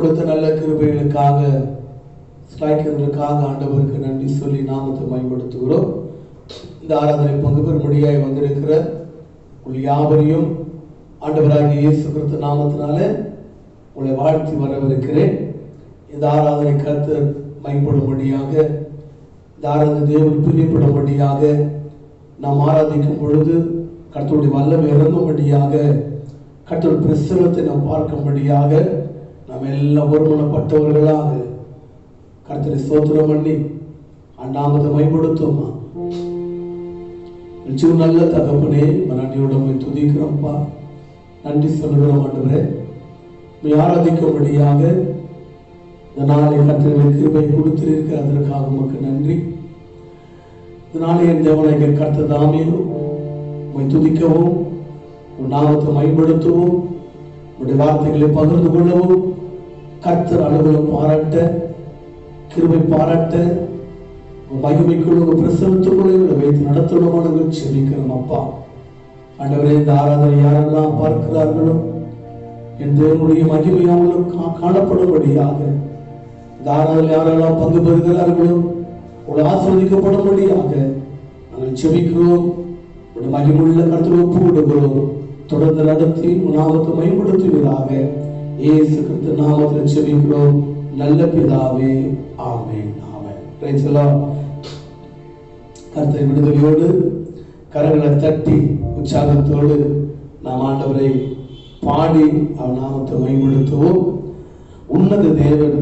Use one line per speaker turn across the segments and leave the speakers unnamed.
கொடுத்த நல்ல கிருபைகளுக்காக ஸ்லாய்க்கிறதுக்காக ஆண்டவருக்கு நன்றி சொல்லி நாமத்தை பயன்படுத்துகிறோம். இந்த ஆராதனை பங்கு பெறும்படியாய் வந்திருக்கிற யாவரையும் ஆண்டவராகிய இயேசு கிறிஸ்து நாமத்தினால உங்களை வாழ்த்தி வரவிருக்கிறேன். இந்த ஆராதனை கர்த்தர் பயன்படும்படியாக, இந்த ஆராதனை தேவன் பிரியப்படும்படியாக, நாம் ஆராதிக்கும் பொழுது கர்த்தருடைய வல்லமை இறங்கும்படியாக, கர்த்தருடைய பிரசன்னத்தை நாம் பார்க்கும்படியாக நாம் எல்லாம் ஒருமனப்பட்டவர்களாக கர்த்தரை ஸ்தோத்திரம் பண்ணி நாமத்தை பயன்படுத்துவோமா. நிச்சயம் நல்ல தகப்பனே, நன்றியோட போய் துதிக்கிறோம்ப்பா, நன்றி சொல்லுகிறோம். ஆண்டவரே, ஆராதிக்கும்படியாக இந்த நாளை கர்த்தரை கிருபை கொடுத்திருக்கிற அதற்காக உமக்கு நன்றி. இந்த நாளை என் தேவனை கர்த்தர் தாமியும் உம்மை துதிக்கவும், உன் நாமத்தை பயன்படுத்தவும், உன்னுடைய வார்த்தைகளை பகிர்ந்து கொள்ளவும், கர்த்தர் அலுவலம் பாராட்ட, கிருபை பாராட்ட, மகிமைக்குள்ள உங்க பிரசனத்துக்குள்ள வைத்து நடத்தணுமான செபிக்கிறோம் அப்பா. ஆண்டவரே, இந்த ஆராதனை யாரெல்லாம் பார்க்கிறார்களோ என் தேவனுடைய மகிமை அவங்களும் காணப்படும்படியாக, இந்த ஆராதனை யாரெல்லாம் பங்கு பெறுகிறார்களோ உங்களை ஆஸ்வதிக்கப்படும்படியாக நாங்கள் செபிக்கிறோம். உடைய மகிமுள்ள கருத்தில் ஒப்பு விடுகிறோம். தொடர்ந்து நடத்தி நாமத்தை மேம்படுத்துவீராக. இயேசு கிறிஸ்து நாமத்தில் செபிக்கிறோம் நல்ல பிதாவே, ஆமென். ஆமென். Praise the Lord. கர்த்தரை விடுதலையோடு கரங்களை தட்டி உற்சாகத்தோடு நாம் ஆண்டவரை பாடி அவர் நாமத்தை மேம்படுத்துவோம். உன்னத தேவன்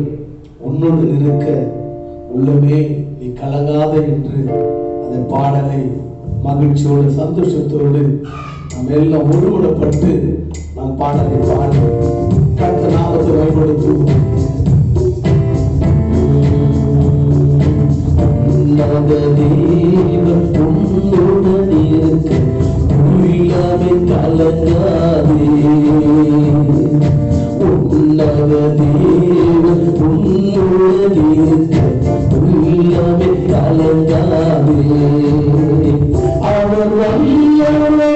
உன்னோடு இருக்க உள்ளமே நீ கலங்காத என்று அந்த பாடலை மகிழ்ச்சியோடு சந்தோஷத்தோடு நாம் எல்லாம் ஒருமுடப்பட்டு நாம் பாடலை பாடி கர்த்தர் நாமத்தை மேம்படுத்துவோம். உன்னத தேவன் உன்னோடு இருக்க உள்ளமே கலங்காதே. உன்னத தேவன் உன்னோடு இருக்க உள்ளமே கலங்காதே. அவர் வல்லவரே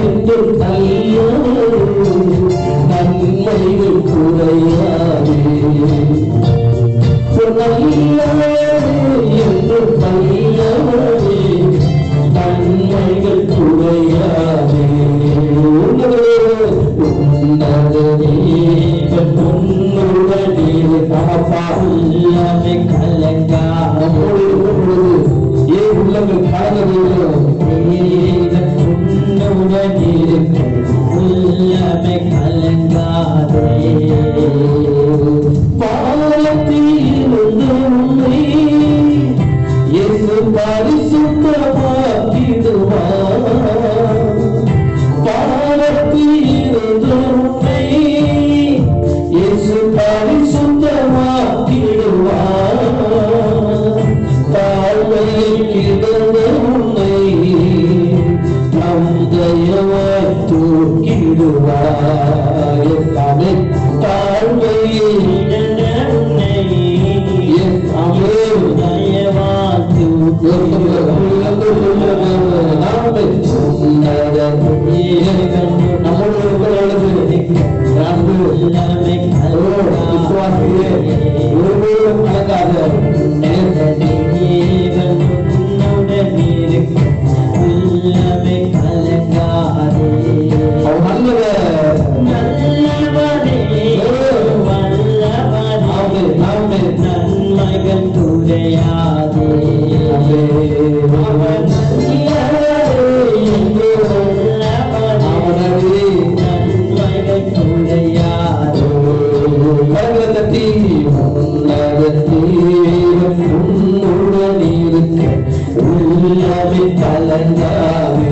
என்று கையாளே, நன்மைகள் குறையாதே. என்று கையாளே, நன்மைகள் குறையாதே. உள்ளங்கள் கலந்ததோ உள்ளமே கலங்காதே. பாலத்தில் உன்னை இயேசு பரிசுத்தமாக்கிடுவார். பாலத்தில் உன்னை இயேசு பரிசுத்தமாக்கிடுவார். தாழ்மையில் கிடந்த உன்னை நம் தயவாய் தூக்கிடுவார். தாழ்மையில் கிடந்த உன்னை தயவாய் நன்மைகள் துறையாதே. உள்ளவை கலங்காதே.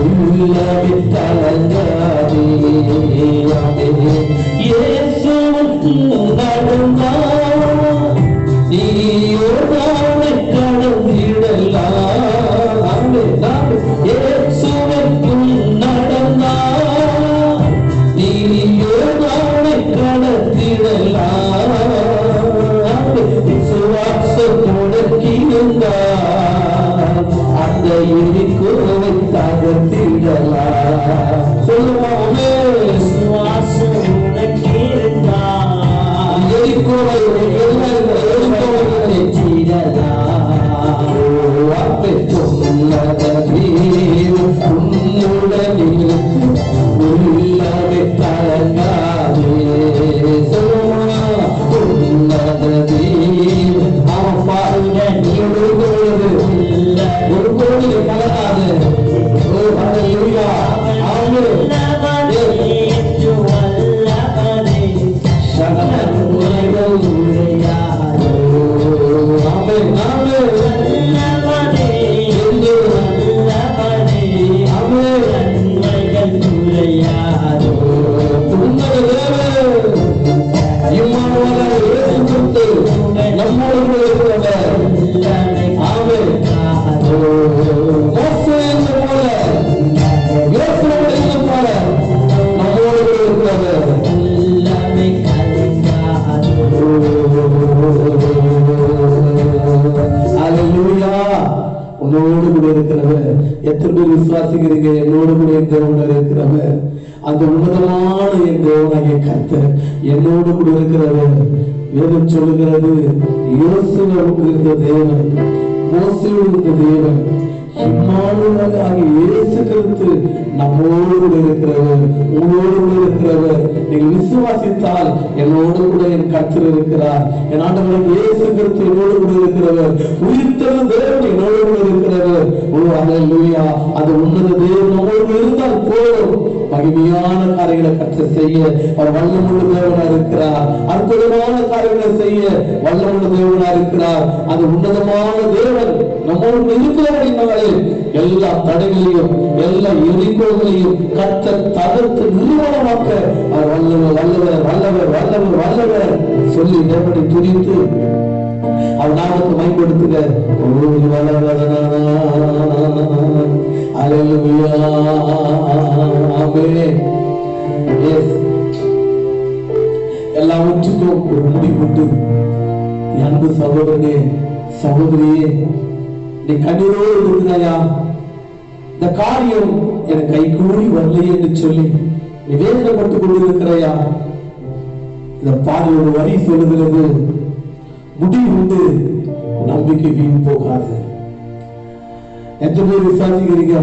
உள்ளமே கலங்காதே. இயேசுவுக்குள் நடந்தால் நீ யோர்தானை கடந்திடலாம். இயேசுவுக்குள் நடந்தால் நீ யோர்தானை கடந்திடலாம். விசுவாசத்தோடு இருந்தால் அந்த எரிக்கோவை தகர்த்திடலாம். சொல்லுவாங்க, விசுவாசத்தோடு இருந்தால் எரிக்கோவை உள்ளமே கலங்காதே. அவன் பாருங்க, நீ ஒரு கோடி கலங்காது. உன்னோடு கூட இருக்கிறவர். எத்தனை பேர் விசுவாசிக்கிறீங்க? என்னோடு கூட என் தேவன் இருக்கிறவர். அந்த உன்னதமான என் தேவனாகிய கர்த்தர் என்னோடு கூட இருக்கிறவர். வேதம் சொல்லுகிறது, யோசுவாவுக்கு இருந்த தேவன், மோசேவுக்கு இருந்த தேவன், இம்மானுவேலாகிய இயேசு கிறிஸ்து நம்மோடு கூட இருக்கிறவர், உங்களோடு கூட இருக்கிறவர். நீங்கள் விசுவாசித்தால் என்னோடு கூட என் கர்த்தர் இருக்கிறார். என் ஆண்டவராகிய இயேசு கிறிஸ்து என்னோடு கூட இருக்கிறவர். உயிர்த்தெழுந்த தேவன் என்னோடு கூட இருக்கிறவர். ஓ அல்லேலூயா! அந்த உன்னத தேவன் நம்மோடு இருந்தால் போதும். மகிமையான காரியங்களை கர்த்தர் செய்ய அவர் வல்லமுள்ள தேவனா இருக்கிறார். அற்புதமான காரியங்களை செய்ய வல்லமுள்ள தேவனா இருக்கிறார். அந்த உன்னதமான தேவன் நம்மோடு இருக்கிறபடினாலே எல்லா தடைகளையும் எல்லா எரிகோள்களையும் கர்த்தர் தகர்த்து நிறுவனமாக்க அவர் வல்லவர் வல்லவர் வல்லவர் வல்லவர் வல்லவர் சொல்லி தேவனை துதித்து அவர் நாமத்தை பயன்படுத்துக. எல்லாவற்றுக்கும் ஒரு முடிவுண்டு. அன்பு சகோதரனே, சகோதரியே, நீ கண்ணீரோடு இருக்கிறாயா? இந்த காரியம் எனக்கு கைகூடி வரலையே என்று சொல்லி நீ வேதனைப்பட்டுக் கொண்டிருக்கிறாயா? இந்த பாடல் ஒரு வரி சொல்லுகிறது, முடிவு உண்டு, நம்பிக்கை வீண் போகாது. எத்தனை பேர் விசாரிக்கிறீங்க?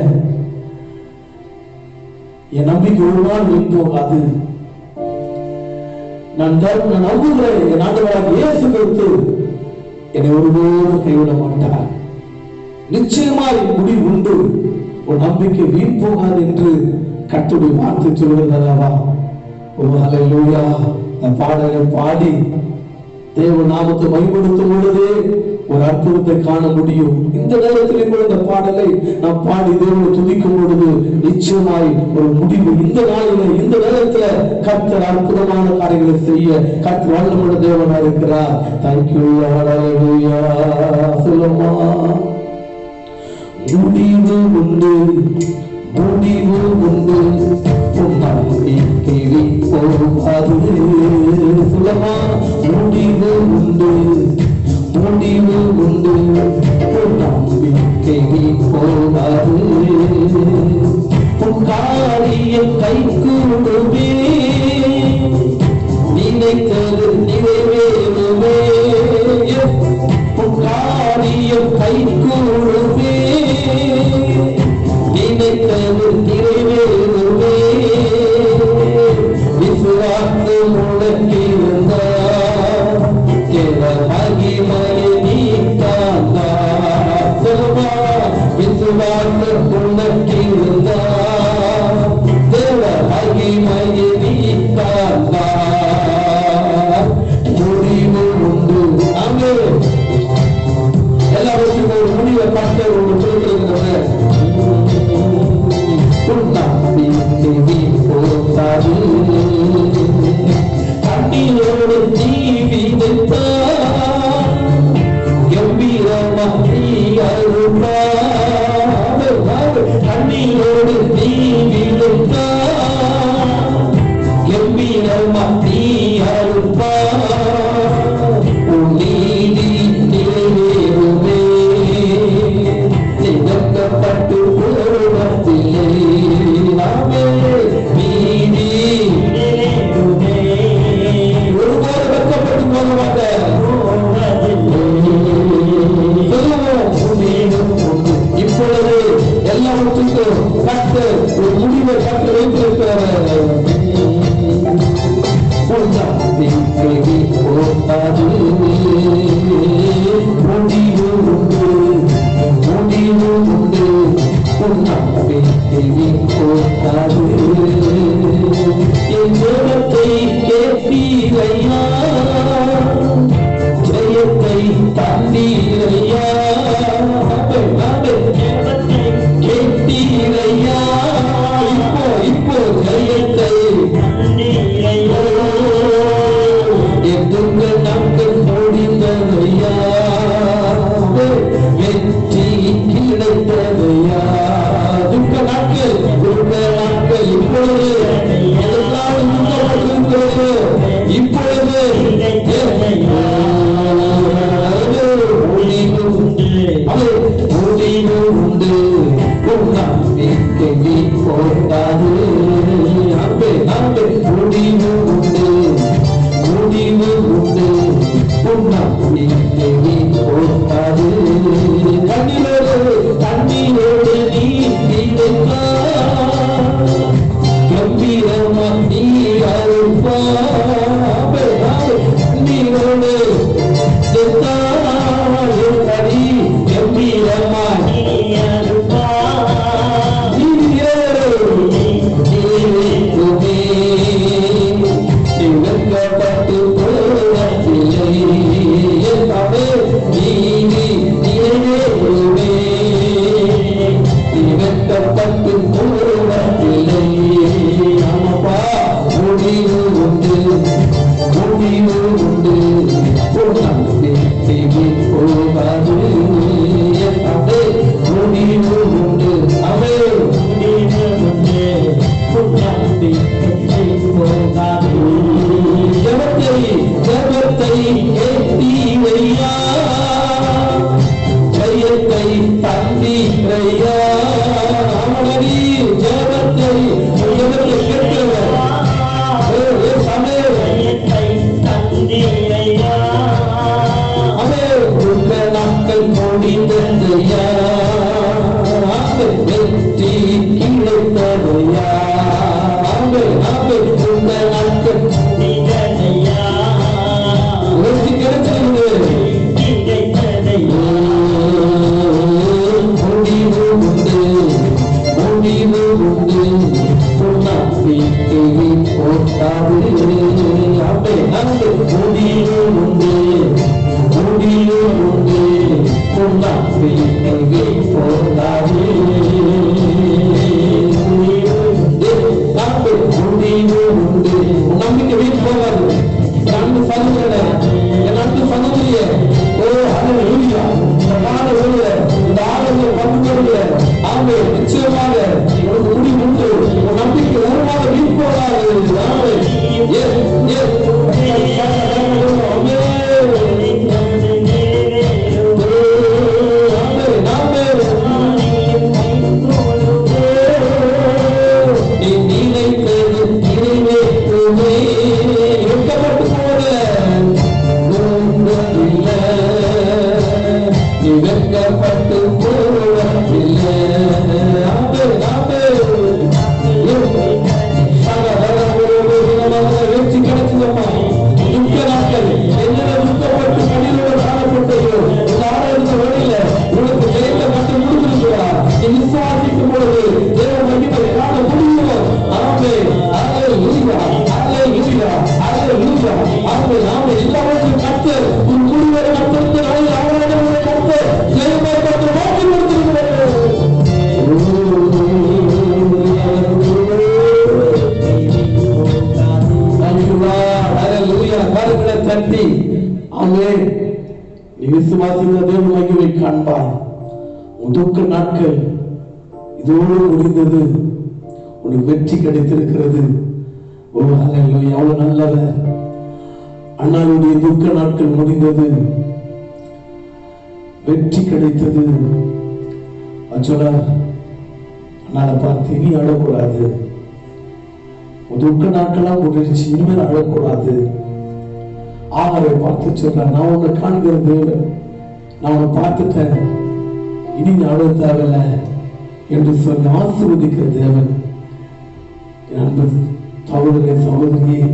என் நம்பிக்கை ஒரு நாள் வீண் போகாது. நான் நம்புகிறேன், என் ஆண்டவராகிய இயேசு கிறிஸ்து என்னை ஒருபோதும் கைவிட மாட்டார். நிச்சயமாய் முடிவு உண்டு, ஒரு நம்பிக்கை வீண் போகாது என்று கர்த்தருடைய வார்த்தை சொல்லுகிறதா? ஒரு ஹல்லேலூயா! பாடலை பாடி தேவ நாமத்தை மகிமைப்படுத்தும் பொழுதே ஒரு அற்புதத்தை காண முடியும். இந்த நேரத்திலே கூட இந்த பாடலை நாம் பாடி தேவனை துதிக்கும் பொழுது நிச்சயமாய் ஒரு முடிவு இந்த நாளிலே இந்த நேரத்துல கர்த்தர் அற்புதமான காரியங்களை செய்ய கர்த்தர் வல்லமுள்ள தேவனா இருக்கிறார். தேங்க்யூ. ஹல்லேலூயா! சொல்லுமா, முடிவு உண்டு, முடிவு உண்டு, நம்பிக்கை போகாது. சொல்லமா, முடிவு உண்டு, முடிவு உண்டு, நம்பிக்கை போகாது. காரியம் கைகூடுமே, நினைத்தது நிறைவேறுமே. காரியம் கைகூடுமே, நினைத்தது நிறைவேறுமே. விசுவாசம் உனக்கு இருந்தால் மகிமையை நீ காண்பாய். சொல்லுமா, விசுவாசம் உனக்கு இருந்தால் தேவ மகிமையை நீ காண்பாய். துக்க நாட்கள் இதோடு முடிந்தது. உனக்கு வெற்றி கிடைத்திருக்கிறது. ஓ ஹல்லேலூயா, எவ்வளவு நல்லவர். அண்ணாவுடைய துக்க நாட்கள் முடிந்தது, வெற்றி கிடைத்தது. சொன்னார், அண்ணாவை பார்த்து இனி அழக்கூடாது, துக்க நாட்கள்லாம் முடிஞ்சிச்சு, இனிமேல் அழக்கூடாது. ஆகாரை பார்த்து சொல்றார், நான் உன்னை காண்கிற தேவன், நான் உன்னை பார்த்துட்டேன், இனி அழ தேவையில்லை என்று சொல்லி ஆசீர்வதிக்கிற தேவன். என் அன்பு சகோதரே சகோதரியே,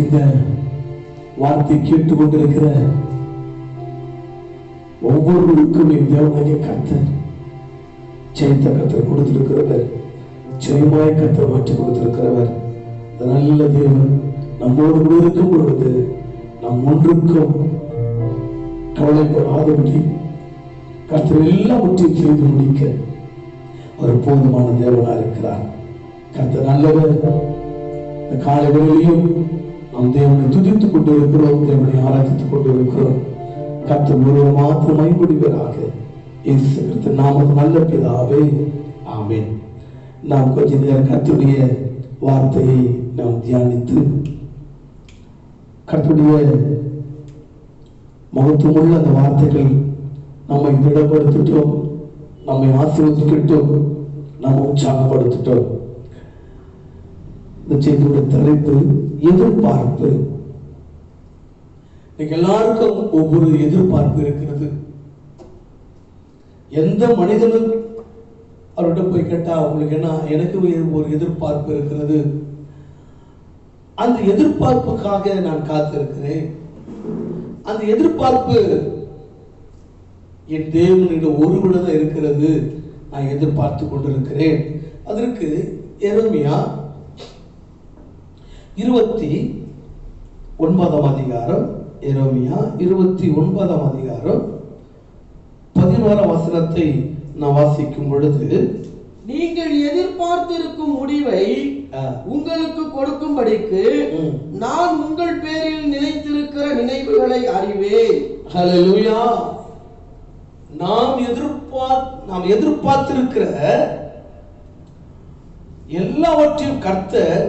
இந்த வார்த்தை கேட்டுக்கொண்டிருக்கிற ஒவ்வொருவருக்கும் என் தேவனாகிய கர்த்தர் ஜெயத்த கர்த்தர் கொடுத்திருக்கிறவர், ஜெயமாய் கர்த்தர் மாற்றி கொடுத்திருக்கிறவர். நல்ல தேவன் நம்மோடு கூட இருக்கும் பொழுது நம் ஒன்றுக்கும் கவலைப்படாதபடி கர்த்தர் எல்லாவற்றையும் செய்து முடிக்க அவர் போதுமான தேவனா இருக்கிறார். கர்த்தர் நல்லவர். இந்த காலை வேளையிலும் நாம் தேவனை துதித்துக் கொண்டு இருக்கிறோம், தேவனை ஆராதித்துக் கொண்டு இருக்கிறோம். கர்த்தர் ஒருவர் மாத்திரம் மகிமைப்படுவீராக. இயேசு கிறிஸ்து நாமத்தில் நல்ல பிதாவே, ஆமென். நாம் கொஞ்ச நேரம் கர்த்தருடைய வார்த்தையை நாம் தியானித்து கர்த்தருடைய மகத்துவமுள்ள அந்த வார்த்தைகள் நம்மை திடப்படுத்திட்டோம், நம்மை ஆசீர்வதிக்கட்டும், நம்ம உற்சாகப்படுத்திட்டோம். இந்த செய்தியுடைய தலைப்பு எதிர்பார்ப்பு. எல்லாருக்கும் ஒவ்வொரு எதிர்பார்ப்பு இருக்கிறது. எந்த மனிதனும் அவர்கிட்ட போய் கேட்டா அவங்களுக்கு என்ன, எனக்கு ஒரு எதிர்பார்ப்பு இருக்கிறது, அந்த எதிர்பார்ப்புக்காக நான் காத்திருக்கிறேன், அந்த எதிர்பார்ப்பு என் தேவனிடம் ஒருவிடம் இருக்கிறது, நான் எதிர்பார்த்து கொண்டிருக்கிறேன். அதற்கு எரேமியா 29 அதிகாரம், எரேமியா 29 அதிகாரம் 11 வசனத்தை நான் வாசிக்கும் பொழுது,
நீங்கள் எதிர்பார்த்திருக்கும் முடிவை உங்களுக்கு கொடுக்கும்படிக்கு நான் உங்கள் பேரில் நினைத்திருக்கிற நினைவுகளை அறிவேன்.
ஹல்லேலூயா. நாம் எதிர்பார்த்திருக்கிற எல்லாவற்றையும் கர்த்தர்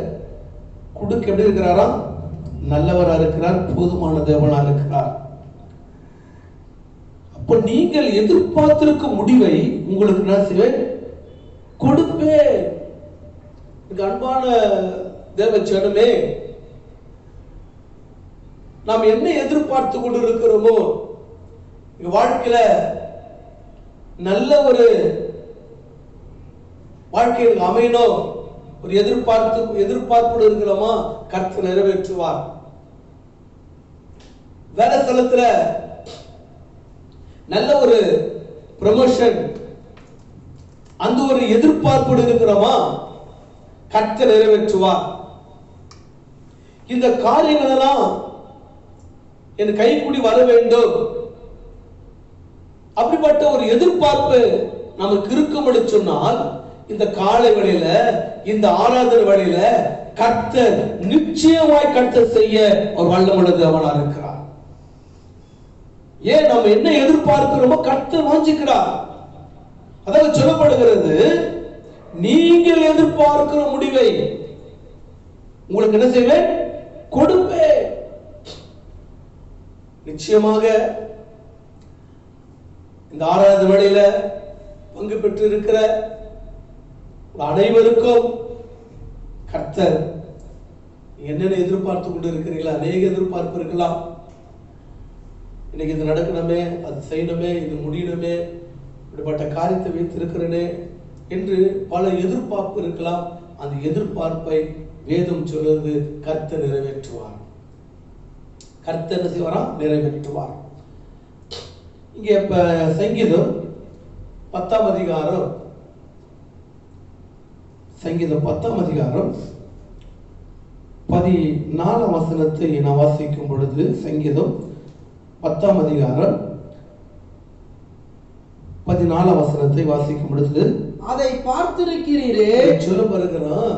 கொடுக்க எப்படி இருக்கிறாரா? நல்லவரா இருக்கிறார், போதுமான தேவனா இருக்கிறார். அப்ப நீங்கள் எதிர்பார்த்திருக்கும் முடிவை உங்களுக்கு நான் செய்வேன், கொடுப்பேன். அன்பான தேவச்சனமே, நாம் என்ன எதிர்பார்த்து கொண்டிருக்கிறோமோ, வாழ்க்கையில நல்ல ஒரு வாழ்க்கையில் அமையணும், ஒரு எதிர்பார்ப்பு இருக்கிறோமா, கர்த்தர் நிறைவேற்றுவார். வேலை ஸ்தலத்துல நல்ல ஒரு ப்ரமோஷன், அந்த ஒரு எதிர்பார்ப்பு இருக்கிறோமா, கர்த்தர் நிறைவேற்றுவார். இந்த காரியங்கள் எல்லாம் என் கைக்கூடி வர வேண்டும், அப்படிப்பட்ட ஒரு எதிர்பார்ப்பு நமக்கு இருக்கும்படி சொன்னால், இந்த காலை வேளையில, இந்த ஆராதனை வேளையில கர்த்தர் நிச்சயமாய் கர்த்தர் செய்ய ஒரு வல்லமுள்ள தேவனா இருக்கிறார். ஏன் நம்ம என்ன எதிர்பார்க்கிறோமோ கர்த்தர் வாஞ்சிக்கிறார். அதாவது சொல்லப்படுகிறது, நீங்கள் எதிர்பார்க்கிற முடிவை உங்களுக்கு என்ன செய்வேன், கொடுப்பேன். நிச்சயமாக இந்த ஆராதனை வேளையில பங்கு பெற்று இருக்கிற அனைவருக்கும் கர்த்தர் என்னென்ன எதிர்பார்த்து கொண்டு இருக்கிறீங்களா, அநேக எதிர்பார்ப்பு இருக்கலாம். இன்னைக்கு இது நடக்கணுமே, அது செய்யணுமே, இது முடியணுமே, இப்படிப்பட்ட காரியத்தை வைத்திருக்கிறேனே என்று பல எதிர்பார்ப்பு இருக்கலாம். அந்த எதிர்பார்ப்பை வேதம் சொல்லுவது கர்த்தர் நிறைவேற்றுவார். கர்த்தர் என்ன செய்வாரா, நிறைவேற்றுவார். இங்க இப்ப சங்கீதம் 10 அதிகாரம், சங்கீதம் 10 அதிகாரம் 14 வசனத்தை நான் வாசிக்கும் பொழுது, சங்கீதம் 10 அதிகாரம் 14 வசனத்தை வாசிக்கும் பொழுது,
அதை பார்த்திருக்கிறீரே,
சொல்ல வருகிறான்,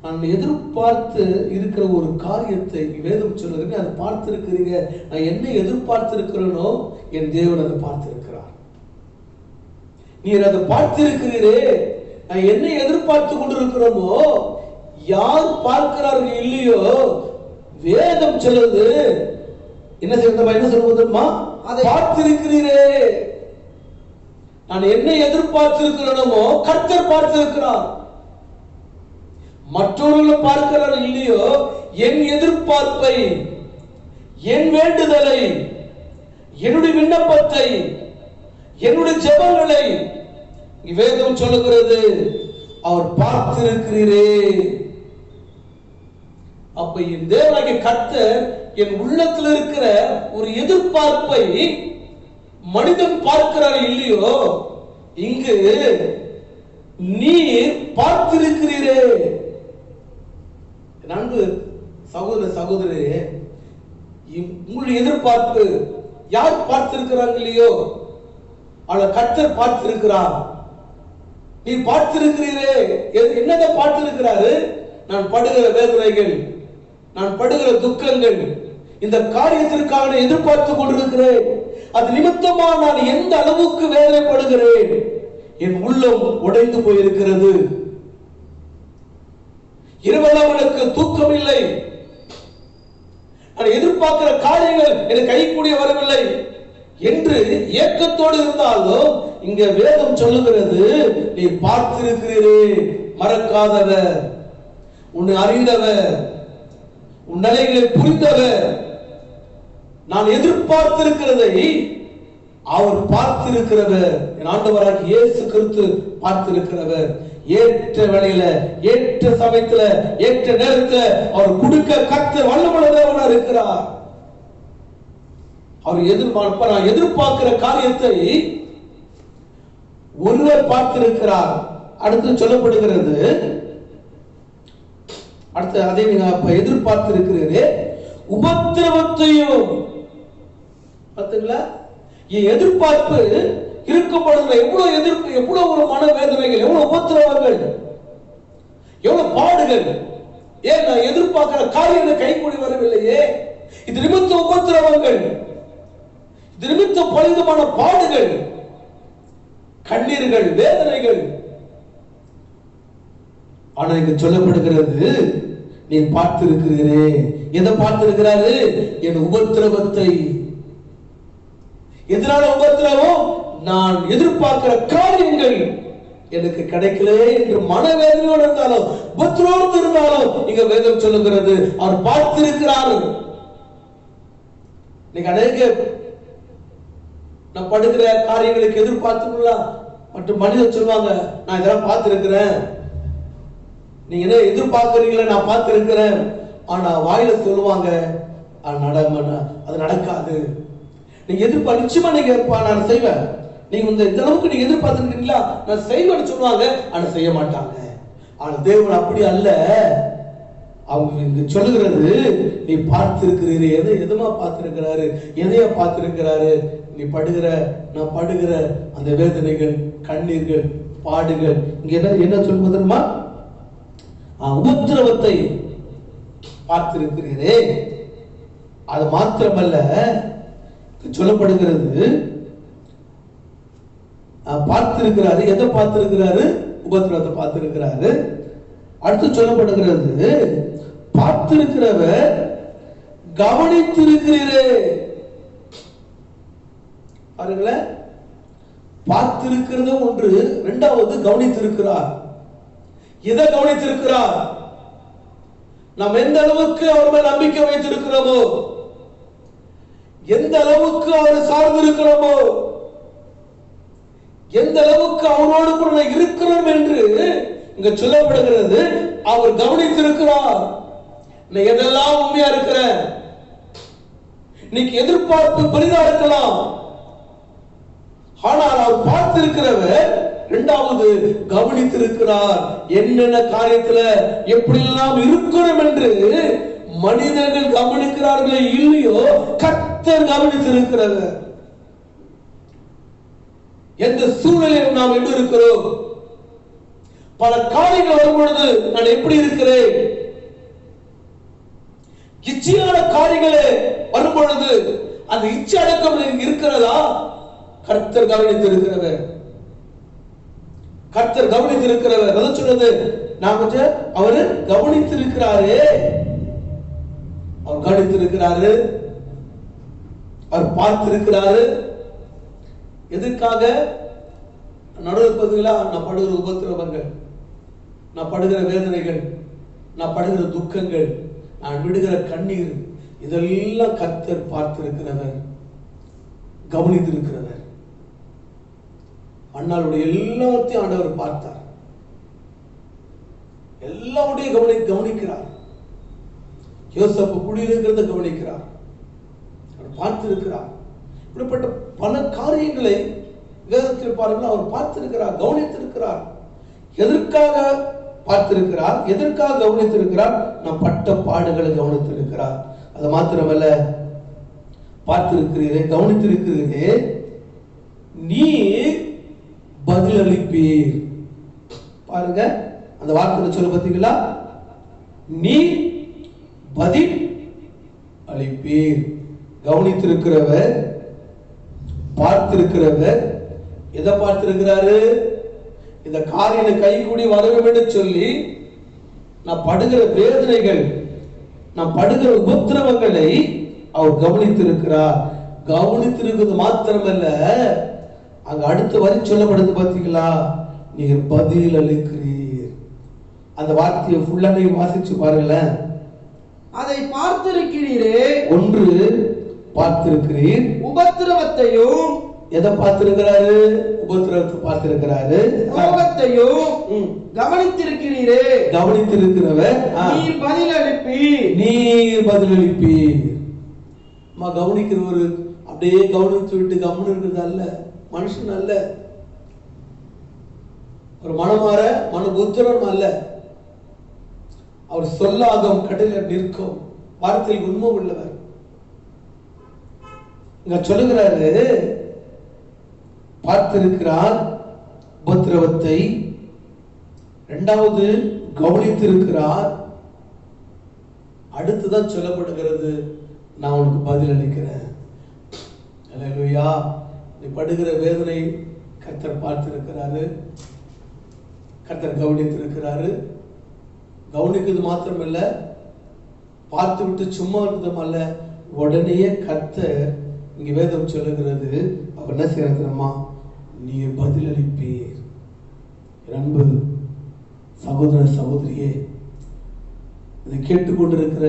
நான் எதிர்பார்த்து இருக்கிற ஒரு காரியத்தை வேதம் சொல்லுங்க, அதை பார்த்திருக்கிறீங்க. நான் என்ன எதிர்பார்த்திருக்கிறேனோ என் தேவன் அதை பார்த்திருக்கிறார். நீர் அதை பார்த்திருக்கிறீரே. நான் என்ன எதிர்பார்த்து கொண்டிருக்கிறோமோ யார் பார்க்கிறார்கள் இல்லையோ வேதம் சொல்லுது என்ன சொல்லுவதுமா, அதை பார்த்திருக்கிறீரே. நான் என்ன எதிர்பார்த்திருக்கிறோமோ கர்த்தர் பார்த்திருக்கிறார். மற்றவர்களும் பார்க்கிறார்கள் இல்லையோ என் எதிர்பார்ப்பை, என் வேண்டுதலை, என்னுடைய விண்ணப்பத்தை, என்னுடைய ஜெபங்களை வேதம் சொல்லுகிறது அவர் பார்த்திருக்கிறீரே. அப்ப என் தேவனாகிய கர்த்தர் என் உள்ளத்தில் இருக்கிற ஒரு எதிர்பார்ப்பை மனிதன் பார்க்கிறார் இல்லையோ இங்கு நீர் பார்த்திருக்கிறீரே. நண்பு சகோதர சகோதரி, உங்களுடைய எதிர்பார்ப்பு யார் பார்த்திருக்கிறாங்க இல்லையோ அவளை கர்த்தர் பார்த்திருக்கிறார். நீ பார்த்திருக்கிறீரே. என்னதான் பார்த்திருக்கிறாரு? நான் படுகிற வேதனைகள், நான் படுகிற துக்கங்கள், இந்த காரியத்திற்காக எதிர்பார்த்து கொண்டிருக்கிறேன். அது நிமித்தமா நான் எந்த அளவுக்கு வேதனைப்படுகிறேன். என் உள்ளம் உடைந்து போயிருக்கிறது. இரவெல்லாம் எனக்கு தூக்கம் இல்லை. நான் எதிர்பார்க்கிற காரியங்கள் எனக்கு கைகூடிய வரவில்லை என்று ஏக்கத்தோடு இருந்தாலும் இங்க வேதம் சொல்லுகிறது நீ பார்த்திருக்கிறீரே. மறக்காதவர், உன்னை அறிந்தவர், உன் நிலைகளை புரிந்தவர், நான் எதிர்பார்த்திருக்கிறதை அவர் பார்த்திருக்கிறவர். என் ஆண்டவராகிய இயேசு கிறிஸ்து பார்த்திருக்கிறவர். ஏற்ற வேளையில, ஏற்ற சமயத்துல, ஏற்ற நேரத்துல அவர் கொடுக்க கர்த்தர் வல்லமையுள்ளவராக இருக்கிறார். அவர் நான் எதிர்பார்க்கிற காரியத்தை ஒருவர் பார்த்திருக்கிறார். அடுத்து சொல்லப்படுகிறது, அடுத்து அதை நீங்க எதிர்பார்த்திருக்கிறீரே உபத்திரவத்தையும். பார்த்தீங்களா, என் எதிர்பார்ப்பு இருக்கப்படுகிற எவ்வளவு எதிர்ப்பு, எவ்வளவு ஒரு மனவேதனைகள், எவ்வளவு உபத்திரவங்கள், எவ்வளவு பாடுகள். ஏன் நான் எதிர்பார்க்கிற காரியம் கைகூடி வரவில்லையே. இது நிமித்த உபத்திரவங்கள், இது நிமித்த பலவிதமான பாடுகள், கண்ணீர்கள், வேதனைகள். ஆனா இங்க சொல்லப்படுகிறது நீ பார்த்திருக்கிறீரே. எதை பார்த்திருக்கிறாரு? என் உபத்திரவத்தை. எதனால உபத்திரவம்? நான் எதிர்பார்க்கிற காரியங்கள் எனக்கு கிடைக்கல என்று மனவேதனையோடு இருந்தாலும், உபத்திரவத்தோடு இருந்தாலும் இங்க வேதம் சொல்லுகிறது அவர் பார்த்திருக்கிறார். நீங்க அநேக நான் படுகிற காரியங்களுக்கு எதிர்பார்த்துக்கலாம். மற்றும் மனிதர் சொல்லுவாங்க நான் இதெல்லாம் பார்த்திருக்கிறேன், நீங்க என்ன எதிர்பார்க்கிறீங்களா, நான் பார்த்திருக்கிறேன். ஆனா வாயில சொல்லுவாங்க அது நடக்காது. நீங்க எதிர்பார்த்து நிச்சயமா நீங்க நான் செய்வேன், நீங்க இந்த அளவுக்கு நீங்க எதிர்பார்த்துருக்கீங்களா, நான் செய்வேன்னு சொல்லுவாங்க. ஆனா செய்ய மாட்டாங்க. ஆனா தேவன் அப்படி அல்ல. அவங்க இங்க சொல்லுகிறது நீ பார்த்திருக்கிறீரு. எதுமா பார்த்திருக்கிறாரு? எதையா பார்த்திருக்கிறாரு? நீ படுகிற, நான் படுகிற அந்த வேதனைகள், கண்ணீர்கள், பாடுகள். இங்க என்ன சொல்லுவது தெரியுமா? உபத்திரவத்தை பார்த்திருக்கிறீரே. அது மாத்திரமல்ல, சொல்லப்படுகிறது பார்த்திருக்கிறாரு. எதை பார்த்திருக்கிறாரு? உபத்திரவத்தை பார்த்திருக்கிறாரு. அடுத்து சொல்லப்படுகிறது பார்த்திருக்கிறவர் கவனித்திருக்கிறீரே. பாருங்களேன், பார்த்திருக்கிறது ஒன்று, இரண்டாவது கவனித்திருக்கிறார். எதை கவனித்திருக்கிறார்? நாம் எந்த அளவுக்கு அவர் மேல் நம்பிக்கை வைத்திருக்கிறோமோ, எந்த அளவுக்கு அவரை சார்ந்திருக்கிறோமோ, எந்த அளவுக்கு அவரோடு கூட இருக்கிறோம் என்று இங்க சொல்லப்படுகிறது. அவர் கவனித்திருக்கிறார். நான் எதெல்லாம் உண்மையா இருக்கிறேன். இன்னைக்கு எதிர்பார்ப்பு பெரிதா இருக்கலாம், ஆனால் அவர் பார்த்திருக்கிறவர் இரண்டாவது கவனித்திருக்கிறார். என்னென்ன காரியத்துல எப்படி எல்லாம் இருக்கிறோம் என்று மனிதர்கள் கவனிக்கிறார்களே இல்லையோ, கர்த்தர் கவனித்திருக்கிறவர். எந்த சூழ்நிலையில் நாம் எப்படி இருக்கிறோம், பல காரியங்கள் வரும் பொழுது நான் எப்படி இருக்கிறேன், இச்சையான காரியங்களே வரும் பொழுது அந்த இச்சை அடக்கம் இருக்கிறதா, கர்த்தர் கவனித்திருக்கிறவர். கர்த்தர் கவனித்திருக்கிறவர். அத சொல்றது நான் கொஞ்சம் அவரு கவனித்திருக்கிறாரே, அவர் கவனித்திருக்கிறாரு, அவர் பார்த்திருக்கிறாரு. எதுக்காக? நடுவில் பார்த்தீங்களா, நான் படுகிற உபத்திரவங்கள், நான் படுகிற வேதனைகள், நான் படுகிற துக்கங்கள், நான் விடுகிற கண்ணீர், இதெல்லாம் கர்த்தர் பார்த்திருக்கிறவர், கவனித்திருக்கிறவர். அண்ணாளுடைய எல்லாத்தையும் ஆண்டவர் பார்த்தார், எல்லாருடைய கவனிக்கிறார். யோசேப்பு குடியில் இருக்கிறத கவனிக்கிறார், அவர் பார்த்திருக்கிறார். இப்படிப்பட்ட பல காரியங்களை வேதத்தில் பாருங்கள், அவர் பார்த்திருக்கிறார், கவனித்திருக்கிறார். எதற்காக பார்த்திருக்கிறார்? எதற்காக கவனித்திருக்கிறார்? நாம் பட்ட பாடுகளை கவனித்திருக்கிறார். அது மாத்திரமல்ல, பார்த்திருக்கிறீரே, கவனித்திருக்கிறீரே, நீ பதிலளிப்பீர். பாருங்க, அந்த வார்த்தை சொல்ல பார்த்தீங்களா? நீ பதில் அளிப்பீர். கவனித்திருக்கிறவர், பார்த்திருக்கிறவர். எதை பார்த்திருக்கிறாரு? இந்த காரியம் கைகூடி வரவும் என்று சொல்லி நான் படுகிற வேதனைகள், நான் படுகிற உபத்திரவங்களை அவர் கவனித்திருக்கிறார். கவனித்திருக்கிறது மாத்திரமல்ல, அங்க அடுத்த வரி சொல்லப்படுது பார்த்தீங்களா? நீர் பதில் அளிக்கிறீர். அந்த வார்த்தையை ஃபுல்லாக வாசிச்சு பாருங்களேன்.
அதை பார்த்திருக்கிறீரே,
ஒன்று பார்த்திருக்கிறீர்,
உபத்திரவத்தையும்.
எதை பார்த்திருக்கிறாரு? உபத்திரவத்தை பார்த்திருக்கிறாரு,
ரோகத்தையும் கவனித்திருக்கிறீரே.
கவனித்திருக்கிறவர்
நீர் பதில் அளிப்பீர்.
நீர் பதில் அளிப்பீர். கவனிக்கிறவர் அப்படியே கவனித்து விட்டு கவனம் இருக்கிறது அல்ல, மனுஷன் அல்ல, ஒரு மனமாற மன புத்திரன் அல்ல. அவர் சொல்லாதம் கடலில் நிற்கும் வார்த்தையில் உண்மை உள்ளவர். இங்க சொல்லுகிறாரு, பார்த்திருக்கிறார் உபத்திரவத்தை, இரண்டாவது கவனித்திருக்கிறார், அடுத்துதான் சொல்லப்படுகிறது நான் உனக்கு பதில் அளிக்கிறேன். அல்லேலூயா. நீ படுகிற வேதனை கர்த்தர் பார்த்திருக்கிறாரு, கர்த்தர் கவனித்திருக்கிறாரு. கவனிக்கிறது மாத்திரமல்ல, பார்த்து விட்டு சும்மா இருக்கிறதும் அல்ல, உடனே கர்த்தர் இங்க வேதம் சொல்லுகிறது, அவர் என்ன செய்யறதுமா? நீ பதில் அளிப்பீர். அன்பு சகோதர சகோதரியே, இதை கேட்டுக்கொண்டிருக்கிற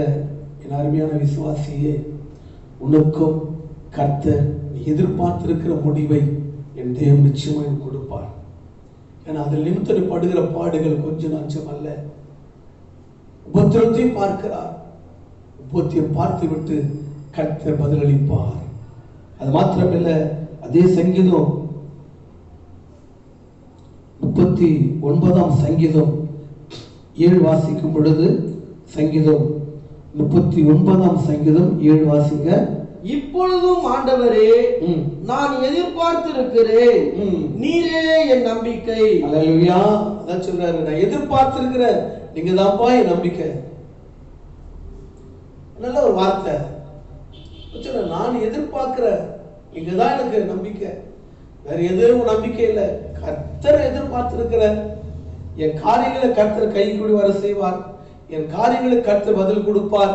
என் அருமையான விசுவாசியே, உனக்கும் கர்த்தர் நீ எதிர்பார்த்திருக்கிற முடிவை என் தேவன் நிச்சயமாக கொடுப்பார். ஏன்னா அதில் நிமித்தம் படுகிற பாடுகள் கொஞ்சம் நஞ்சம் அல்ல. உபத்திரத்தையும் பார்க்கிறார், உபத்தியம் பார்த்து விட்டு கர்த்தர் பதிலளிப்பார். அது மாத்திரமல்ல, அதே சங்கீதம் 39 சங்கீதம் 7 வாசிக்கும் பொழுது, சங்கீதம் 39 சங்கீதம் 7 வாசிங்க.
இப்பொழுதும் ஆண்டவரே, நான் எதிர்பார்த்திருக்கிறேன், நீரே என் நம்பிக்கை.
அல்லேலூயா. அதான் சொல்றாரு, நான் எதிர்பார்த்திருக்கிறேன், நீங்க தான்ப்பா என் நம்பிக்கை. நல்ல ஒரு வார்த்தை. நான் எதிர்பார்க்கிறேன், நீங்க தான் எனக்கு நம்பிக்கை, வேற எதுவும் நம்பிக்கை இல்லை. கர்த்தரை எதிர்பார்த்திருக்கிற, என் காரியங்களை கர்த்தர் கை கூடி வர செய்வார், என் காரியங்களுக்கு கர்த்தர் பதில் கொடுப்பார்,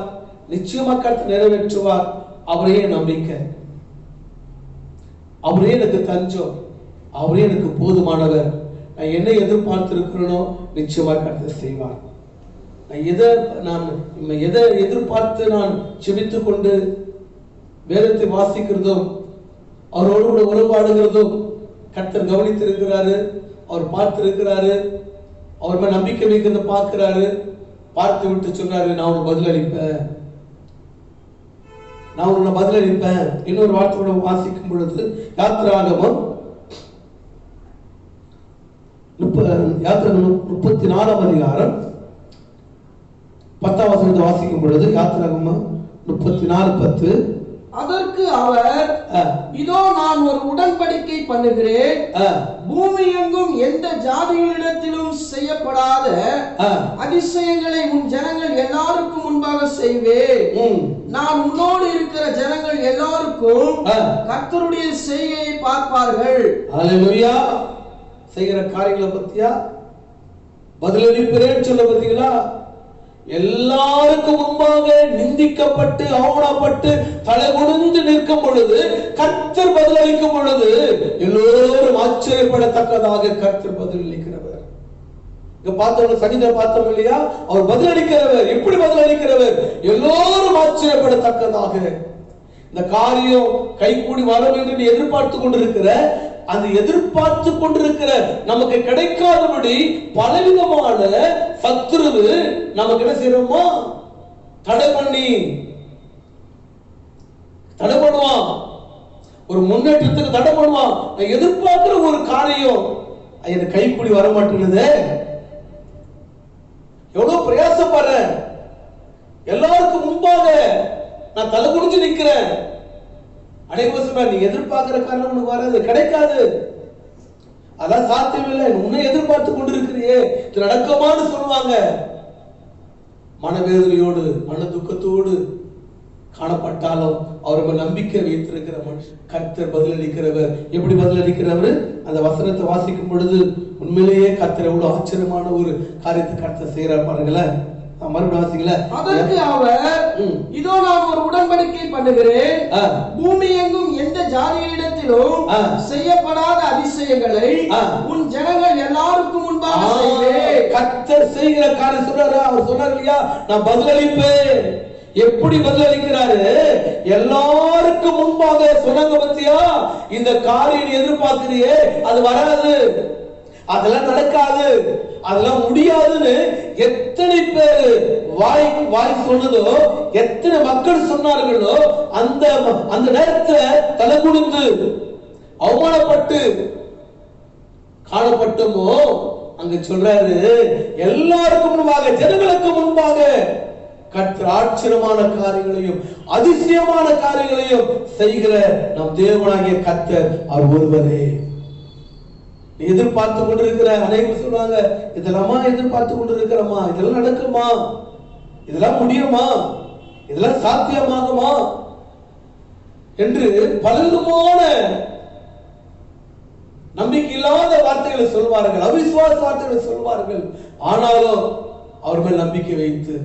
நிச்சயமா கர்த்தர் நிறைவேற்றுவார். அவரே நம்பிக்கை, அவரே எனக்கு தஞ்சம், அவரே எனக்கு போதுமானவர். நான் என்ன எதிர்பார்த்திருக்கிறேனோ நிச்சயமா கர்த்தர் செய்வார். நான் எதை எதிர்பார்த்து நான் செபித்துக் கொண்டு வேதத்தை வாசிக்கிறதும் அவரோடு கூட உறவாடுகிறதும் கர்த்தர் கவனித்திருக்கிறாரு, அவர் பார்த்திருக்கிறாரு, அவர் மேல் நம்பிக்கை வைக்கிறத பார்க்கிறாரு. பார்த்து விட்டு சொன்னாரு, நான் உனக்கு பதில் அளிப்பேன், நான் உன்னை பதில் அளிப்பேன். இன்னொரு வார்த்தையோட வாசிக்கும் பொழுது யாத்திராகமம் 34 அதிகாரம் 10 வசனத்தை வாசிக்கும் பொழுது, யாத்திராகமம் 34:10,
அதற்கு அவர், இதோ நான் ஒரு உடன்படிக்கை பண்ணுகிறேன், பூமி எங்கும் எந்த ஜாதிகளிடத்திலும் செய்யப்படாத அதிசயங்களை உன் ஜனங்கள் எல்லாருக்கும் முன்பாக செய்வேன். நான் உன்னோடு இருக்கிற ஜனங்கள் எல்லாருக்கும் கர்த்தருடைய செய்கையை பார்ப்பார்கள்.
அல்லேலூயா. செய்கிற காரியங்களை பத்தியா? பதிலளிப்பேன்னு சொல்ல பார்த்தீங்களா? எல்லாருக்கும் முன்பாக நிந்திக்கப்பட்டு அவமானப்பட்டு தலை குனிந்து நிற்கும் பொழுது கர்த்தர் பதிலளிக்கும் பொழுது எல்லோரும் ஆச்சரியப்படத்தக்கதாக கர்த்தர் பதிலளிக்கிறவர். இங்க பார்த்தவங்க சங்கீத பார்த்தோம் இல்லையா? அவர் பதிலளிக்கிறவர். எப்படி பதிலளிக்கிறவர்? எல்லோரும் ஆச்சரியப்படத்தக்கதாக. இந்த காரியம் கைகூடி வரும் என்று எதிர்பார்த்து கொண்டிருக்கிற அந்த எதிர்பார்த்து கொண்டிருக்கிற நமக்கு கிடைக்காதபடி பலவிதமான சத்துருவு நமக்கு என்ன செய்யறோமா? தடை பண்ணுவான். ஒரு முன்னேற்றத்துக்கு தடை பண்ணுவான். எதிர்பார்க்கிற ஒரு காரியம் எனக்கு கைகூடி வர மாட்டேங்குது. எவ்வளவு பிரயாசப்படுறேன், எல்லாருக்கும் முன்பாக நான் தலை குனிஞ்சு நிக்கிறேன். அனைவரும் நீ எதிர்பார்க்கிற காரணம் உனக்கு வராது, கிடைக்காது, அதான் சாத்தியம் இல்லை. உன்னை எதிர்பார்த்து கொண்டிருக்கிறியே, இது நடக்குமான்னு சொல்லுவாங்க. மனவேதனையோடு மன துக்கத்தோடு காணப்பட்டாலும் அவர்கள் நம்பிக்கை வைத்திருக்கிற மனுஷன் கர்த்தர் பதிலளிக்கிறவர். எப்படி பதிலளிக்கிறவர்? அந்த வசனத்தை வாசிக்கும் பொழுது உண்மையிலேயே கர்த்தர் எவ்வளவு ஆச்சரியமான ஒரு காரியத்தை கர்த்தர் செய்யறார் பாருங்களேன். மறுபடியும் வாசிங்களேன். அதற்கு அவர், இதோ நான் ஒரு உடன்படிக்கை பண்ணுகிறேன், பூமி எங்கும் எந்த ஜாதியிடத்திலும் செய்யப்படாத அதிசயங்களை உன் ஜனங்கள் எல்லாருக்கும் முன்பாக செய்வேன். கர்த்தர் செய்கிற காரியம் சொல்றாரு. அவர் சொன்னார் இல்லையா, நான் பதிலளிப்பேன். எப்படி பதிலளிக்கிறாரு? எல்லாருக்கும் முன்பாக சொன்னாங்க பத்தியா, இந்த காரியம் எதிர்பார்க்கிறியே அது வராது, அதெல்லாம் நடக்காது, அதெல்லாம் முடியாதுன்னு எத்தனை பேர் வாய் சொன்னதோ, எத்தனை மக்கள் சொன்னார்களோ, அந்த நேரத்துல தலை குனிந்து அவமானப்பட்டு காணப்பட்டோமோ, அங்க சொல்றாரு எல்லாருக்கும் முன்பாக, ஜனங்களுக்கு முன்பாக கர்த்தர் ஆச்சரியமான காரியங்களையும் அதிசயமான காரியங்களையும் செய்கிற நம் தேவனாகிய கர்த்தர் அவர் ஒருவரே. எதிர்பார்த்து கொண்டிருக்கிற அனைவரும் சொல்றாங்க, இதெல்லாமா எதிர்பார்த்து கொண்டிருக்கிறோமா? இதெல்லாம் நடக்குமா? இதெல்லாம் முடியுமா? இதெல்லாம் சாத்தியமாகுமா என்று பலவிதமான நம்பிக்கை இல்லாத வார்த்தைகளை சொல்வார்கள், அவிசுவாச வார்த்தைகளை சொல்வார்கள். ஆனாலும் அவர் மேல் நம்பிக்கை வைத்து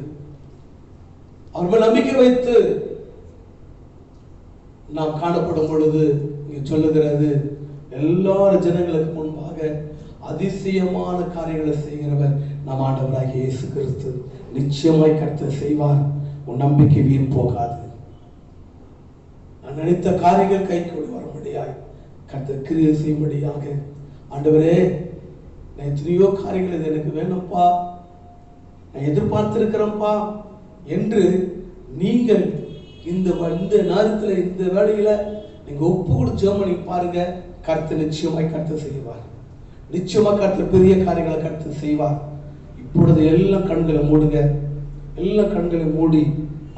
நாம் காணப்படும் பொழுது சொல்லுகிறது, எல்லாரும் ஜனங்களுக்கு முன்பாக அதிசயமான காரியங்களை செய்கிறவர் நம் ஆண்டவராகிய இயேசு கிறிஸ்து. நிச்சயமாய் கர்த்தர் செய்வார். உன் நம்பிக்கை வீண் போகாது. நான் நினைத்த காரியங்கள் கைகூடி வரும்படியாய் கர்த்தர் கிரியை செய்யும்படியாக, ஆண்டவரே நான் எத்தனையோ காரியங்கள் இது எனக்கு வேணும்ப்பா, நான் எதிர்பார்த்திருக்கிறேன்ப்பா என்று நீங்கள் இந்த நேரத்தில் இந்த வேளையில நீங்க ஒப்பு கொடுத்து ஜெபம் பண்ணி பாருங்க. கர்த்தர் நிச்சயமாய் கர்த்தர் செய்வார். நிச்சயமா கர்த்தர் பெரிய காரியங்களை கர்த்தர் செய்வார். இப்பொழுது எல்லா கண்களை மூடுங்க. எல்லா கண்களை மூடி,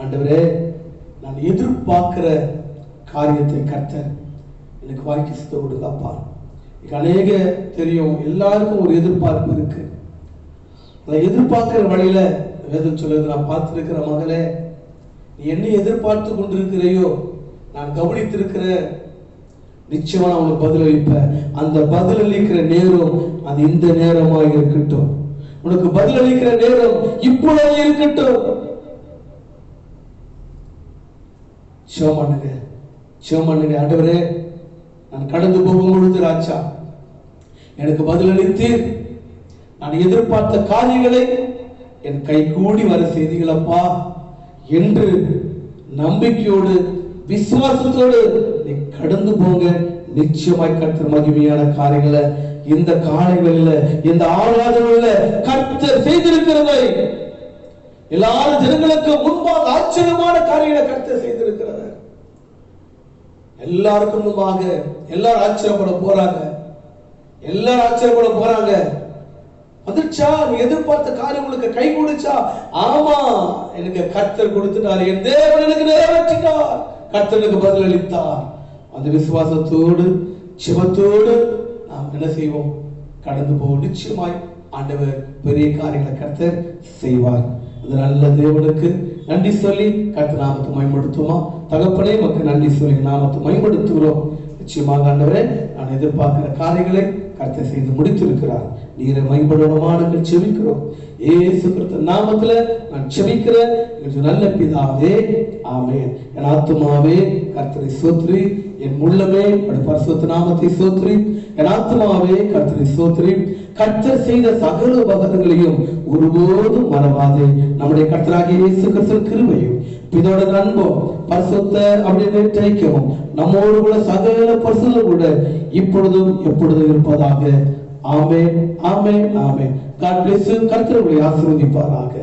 ஆண்டவரே நான் எதிர்பார்க்கிற காரியத்தை கர்த்தர் எனக்கு வாய்க்கு சித்த கொடுங்கப்பா. அநேக தெரியும், எல்லாருக்கும் ஒரு எதிர்பார்ப்பு இருக்கு. எதிர்பார்க்கிற வழியில வேதம் சொல்லுது, நான் பார்த்திருக்கிற மகளே, நீ என்ன எதிர்பார்த்து கொண்டிருக்கிறையோ நான் கவனித்திருக்கிற, நிச்சயமா நான் உனக்கு பதிலளிப்பேன். அந்த பதிலளிக்கிற நேரம் அது இந்த நேரமாக இருக்கட்டும். உனக்கு பதிலளிக்கிற நேரம் இப்பொழுது இருக்கட்டும். சோமனுங்க ஆண்டவரே, நான் கடந்து போகும் பொழுது ராஜா எனக்கு பதிலளித்தீர். நான் எதிர்பார்த்த காரியங்களை என் கை கூடி வர செய்திகளப்பா என்று நம்பிக்கையோடு விசுவாசத்தோடு நீ கடந்து போங்க. நிச்சயமாய் கர்த்தர் மகிமையான காரியங்களை இந்த காலைகளில், இந்த ஆராதனையில் கர்த்தர் செய்திருக்கிறதை, எல்லாரும் ஜனங்களுக்கு முன்பாக ஆச்சரியமான காரியங்களை கர்த்தர் செய்திருக்கிறார். எல்லாருக்கும் முன்பாக எல்லாரும் ஆச்சரியப்பட போறாங்க. வந்துச்சா, நீ எதிர்பார்த்த காரியம் உங்களுக்கு கை கொடுச்சா? ஆமா, எனக்கு கர்த்தர் கொடுத்துட்டார், என் தேவன் எனக்கு நிறைவேற்றினார், கர்த்தருக்கு பதிலளித்தார். அந்த விசுவாசத்தோடு சிவத்தோடு நாம் என்ன செய்வோம்? கடந்து போவோம். நிச்சயமாய் ஆண்டவர் பெரிய காரியங்களை கர்த்தர் செய்வார். அந்த நல்ல தேவனுக்கு நன்றி சொல்லி கர்த்தர் நாமத்தை மகிமைப்படுத்துவோமா? தகப்பனே, மக்கள் நன்றி சொல்லி நாமத்தை மகிமைப்படுத்துகிறோம். நிச்சயமாக ஆண்டவரே, நான் எதிர்பார்க்கிற காரியங்களை கர்த்தர் செய்து முடித்திருக்கிறார். நீரை மைம்படுவனமான செபிக்கிறோம் இயேசு கிறிஸ்து நாமத்துல நான் செபிக்கிறேன் நல்ல பிதாவே, ஆமென். என் ஆத்துமாவே கர்த்தரை ஸ்தோத்திரி, என் உள்ளமே பரிசுத்த நாமத்தை ஸ்தோத்திரி, என் ஆத்துமாவே கர்த்தரை ஸ்தோத்திரி. கர்த்தர் செய்த சகல உபகாரங்களையும் ஒருபோதும் மறவாதே. நம்முடைய கர்த்தராகிய இயேசு கிறிஸ்து கிருபையும் பிதாவோட அன்பும் பரிசுத்த அப்படியே ஐக்கியமும் நம்மோடு கூட சகல பரிசுத்தம் கூட இப்பொழுதும் எப்பொழுதும் இருப்பதாக. ஆமென், ஆமென், ஆமென். God bless you. கர்த்தர் உங்களை ஆசீர்வதிப்பாராக.